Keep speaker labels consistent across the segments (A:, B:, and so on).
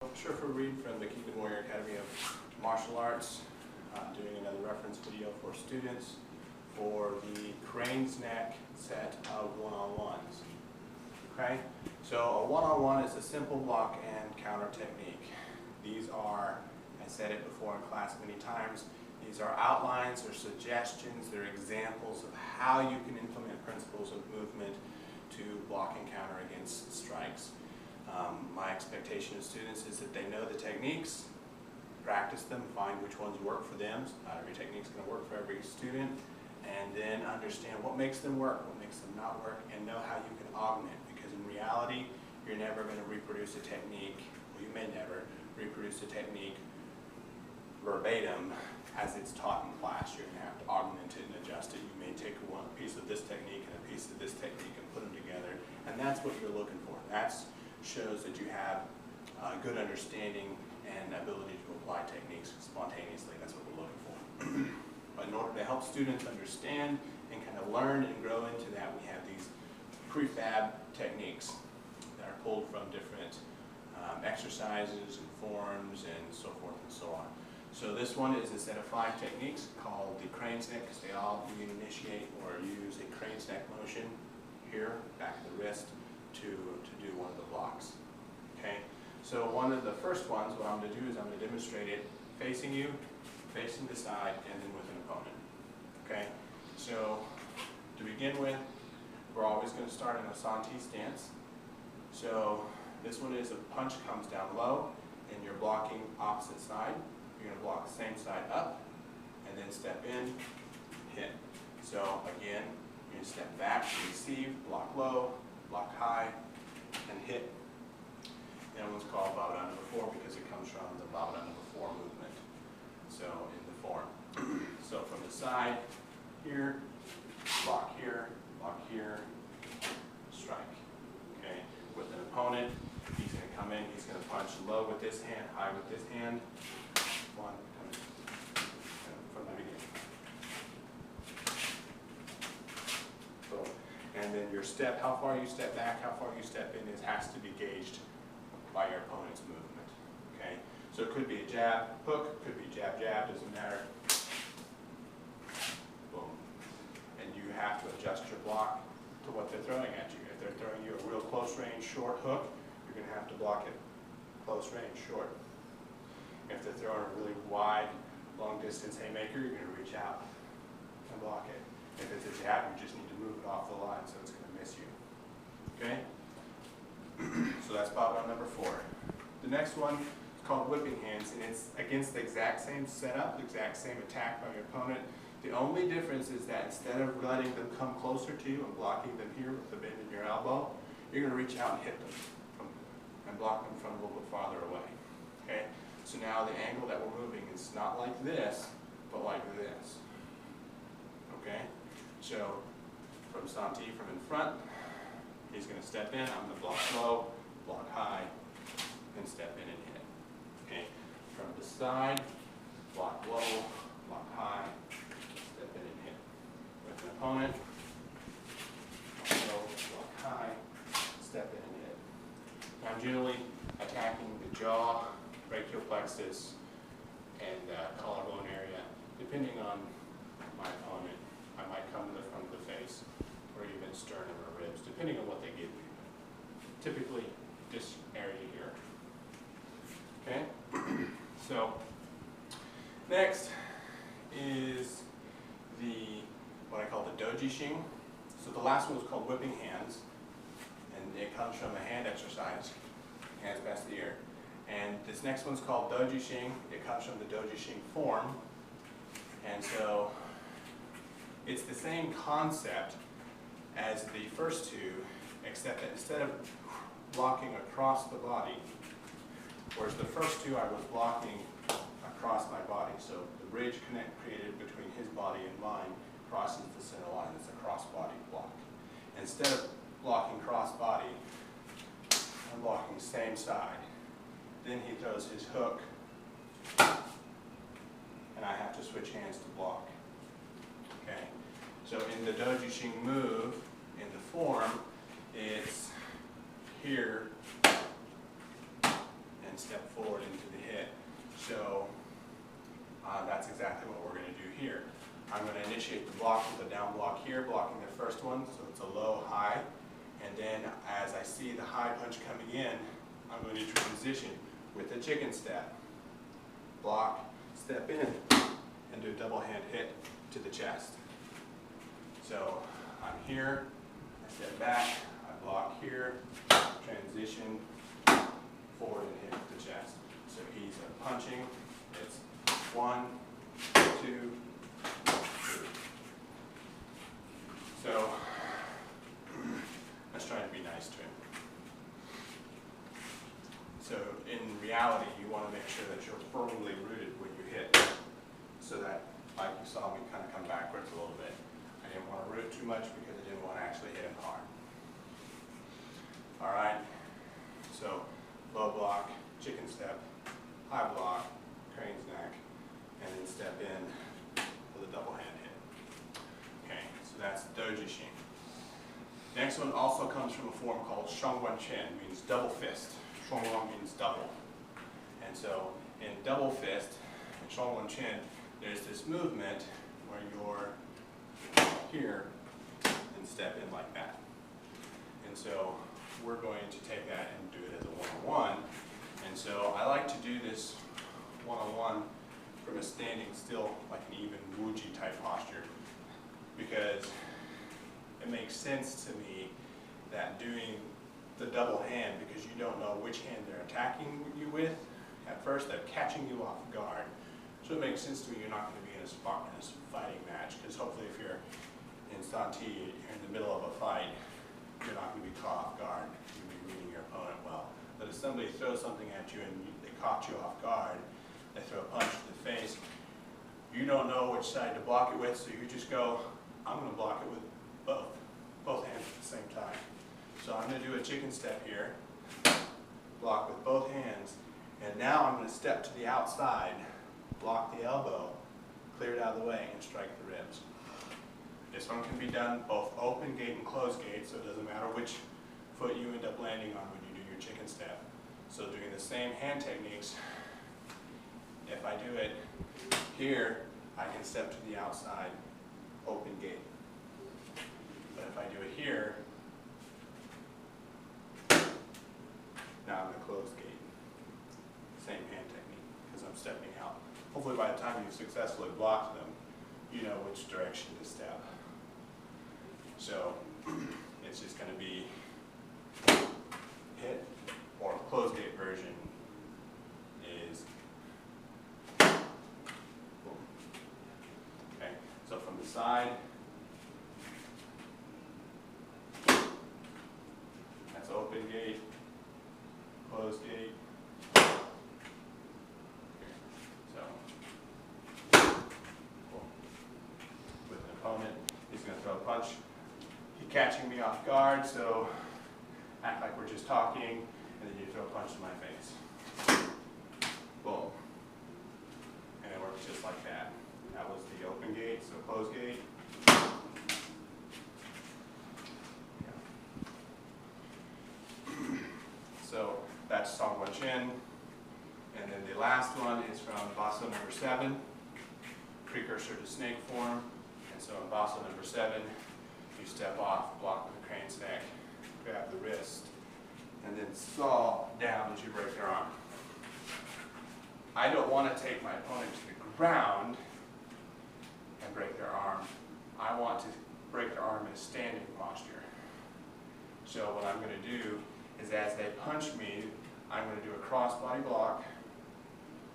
A: Reed from the Kingdom Warrior Academy of Martial Arts, doing another reference video for students for the crane's neck set of one-on-ones. Okay, so a one-on-one is a simple block and counter technique. These are, I said it before in class many times, these are outlines or suggestions, they're examples of how you can implement principles of movement to block and counter against strikes. My expectation of students is that they know the techniques, practice them, find which ones work for them. So not every technique is going to work for every student, and then understand what makes them work, what makes them not work, and know how you can augment. Because in reality, you're never going to reproduce a technique, or you may never reproduce a technique verbatim as it's taught in class. You're going to have to augment it and adjust it. You may take one piece of this technique and a piece of this technique and put them together, and that's what you're looking for. That shows that you have a good understanding and ability to apply techniques spontaneously. That's what we're looking for. But in order to help students understand and kind of learn and grow into that, we have these prefab techniques that are pulled from different exercises and forms and so forth and so on. So this one is a set of 5 techniques called the crane's neck, because they all initiate or use a crane's neck motion here, back of the wrist, to do one of the blocks. Okay, so one of the first ones, what I'm going to do is I'm going to demonstrate it facing you, facing the side, and then with an opponent. Okay, so to begin with, we're always going to start in a Santi stance. So this one is a punch comes down low, and you're blocking opposite side. You're going to block the same side up, and then step in, hit. So again, you're going to step back, receive, block low, block high, and hit. That one's called Babada number 4 because it comes from the Babada number 4 movement. So in the form. So from the side, here, block here, strike. Okay. With an opponent, he's going to come in, he's going to punch low with this hand, high with this hand. One, from the beginning. Boom. And then your step, how far you step back, how far you step in, has to be gauged by your opponent's movement. Okay? So it could be a jab, hook, could be jab, jab, doesn't matter. Boom. And you have to adjust your block to what they're throwing at you. If they're throwing you a real close range, short hook, you're going to have to block it close range, short. If they're throwing a really wide, long distance haymaker, you're going to reach out and block it. If it's a jab, you just need to move it off the line so it's going to miss you. Okay? So that's Babada number 4. The next one is called whipping hands, and it's against the exact same setup, the exact same attack by your opponent. The only difference is that instead of letting them come closer to you and blocking them here with the bend in your elbow, you're going to reach out and hit them and block them from a little bit farther away. Okay? So now the angle that we're moving is not like this, but like this. Okay? So from Santi, from in front, he's going to step in, I'm going to block low, block high, and step in and hit. Okay? From the side, block low, block high, step in and hit. With an opponent, block low, block high, step in and hit. Now I'm generally attacking the jaw, brachial plexus, and collarbone area. Depending on my opponent, I might come to the front of the face, or even sternum or ribs, depending on what they give you. Typically, this area here. Okay? So, next is what I call the Doji shing. So the last one was called whipping hands, and it comes from a hand exercise, hands past the ear. And this next one's called Doji shing. It comes from the Doji shing form. And so it's the same concept as the first two, except that instead of blocking across the body, whereas the first two I was blocking across my body. So the bridge created between his body and mine crosses the center line. It's a cross body block. Instead of blocking cross body, I'm blocking same side. Then he throws his hook, and I have to switch hands to block. Okay, so in the Doji shing move, in the form, it's here and step forward. I'm going to initiate the block with a down block here, blocking the first one, so it's a low, high. And then as I see the high punch coming in, I'm going to transition with a chicken step. Block, step in, and do a double hand hit to the chest. So I'm here, I step back, I block here, transition, forward and hit the chest. So he's punching, it's 1, 2, 3. So let's try to be nice to him. So in reality, you want to make sure that you're firmly rooted when you hit, so that, like you saw me kind of come backwards a little bit. I didn't want to root too much because I didn't want to actually hit him hard. All right, so low block, chicken step, high block, crane's neck, and then step in with a double hand hit. Okay, so that's Doji shing. Next one also comes from a form called shing, means double fist. Shing means double. And so in double fist, in shing, there's this movement where you're here and step in like that. And so we're going to take that and do it as a one-on-one. And so I like to do this one-on-one from a standing still, like an even wuji type posture, because it makes sense to me that doing the double hand, because you don't know which hand they're attacking you with. At first, they're catching you off guard. So it makes sense to me you're not going to be in a fighting match, because hopefully if you're in Santi, you're in the middle of a fight, you're not going to be caught off guard. You'll be reading your opponent well. But if somebody throws something at you and they caught you off guard, they throw a punch to the face, you don't know which side to block it with, so you just go, I'm going to block it with both hands at the same time. So I'm going to do a chicken step here, block with both hands, and now I'm going to step to the outside, block the elbow, clear it out of the way, and strike the ribs. This one can be done both open gate and closed gate, so it doesn't matter which foot you end up landing on when you do your chicken step. So doing the same hand techniques, if I do it here, I can step to the outside, open gate. But if I do it here, now I'm in a closed gate. Same hand technique, because I'm stepping out. Hopefully by the time you've successfully blocked them, you know which direction to step. So it's just going to be hit, or a closed gate version is boom. Okay, so from the side, that's open gate, closed gate. So cool. With an opponent, he's going to throw a punch. He's catching me off guard, so act like we're just talking, and then you throw a punch to my face. Boom. And it works just like that. That was the open gate, so closed gate. So that's shing. And then the last one is from Basso number 7, precursor to snake form. And so in Basso number 7, you step off, block with the crane's neck, grab the wrist, and then saw down as you break their arm. I don't want to take my opponent to the ground and break their arm. I want to break their arm in a standing posture. So what I'm going to do is as they punch me, I'm going to do a cross body block.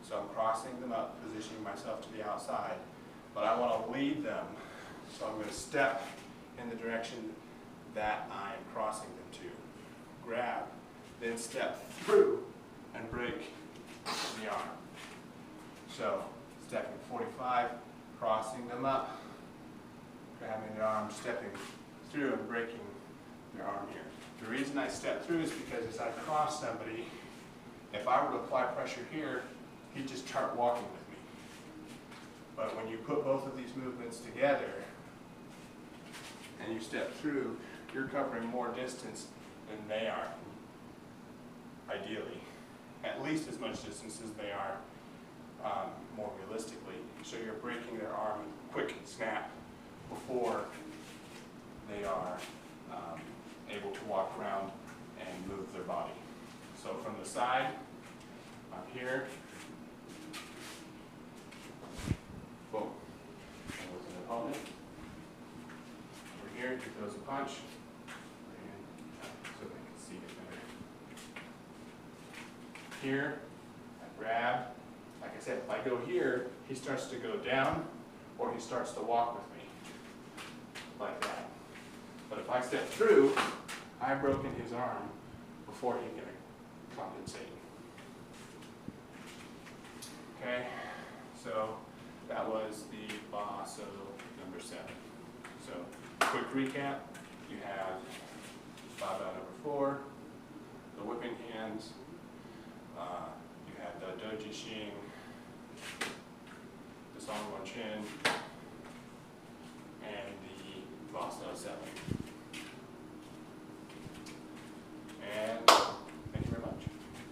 A: So I'm crossing them up, positioning myself to the outside, but I want to lead them. So I'm going to step in the direction that I'm crossing them to. Grab, then step through and break the arm. So stepping 45, crossing them up, grabbing their arm, stepping through and breaking their arm here. The reason I step through is because as I cross somebody, if I were to apply pressure here, he'd just start walking with me. But when you put both of these movements together and you step through, you're covering more distance than they are, ideally. At least as much distance as they are more realistically. So you're breaking their arm quick snap before they are able to walk around and move their body. So from the side, I'm here, boom, and with an opponent. Over here, he throws a punch, and so they can see it better. Here, I grab. Like I said, if I go here, he starts to go down, or he starts to walk with me, like that. But if I step through, I've broken his arm before he can compensate. Okay, so that was the lasso number 7. So, quick recap, you have Baba number 4, the whipping hands, you have the Doji shing, the song one chin, and the lasso 7.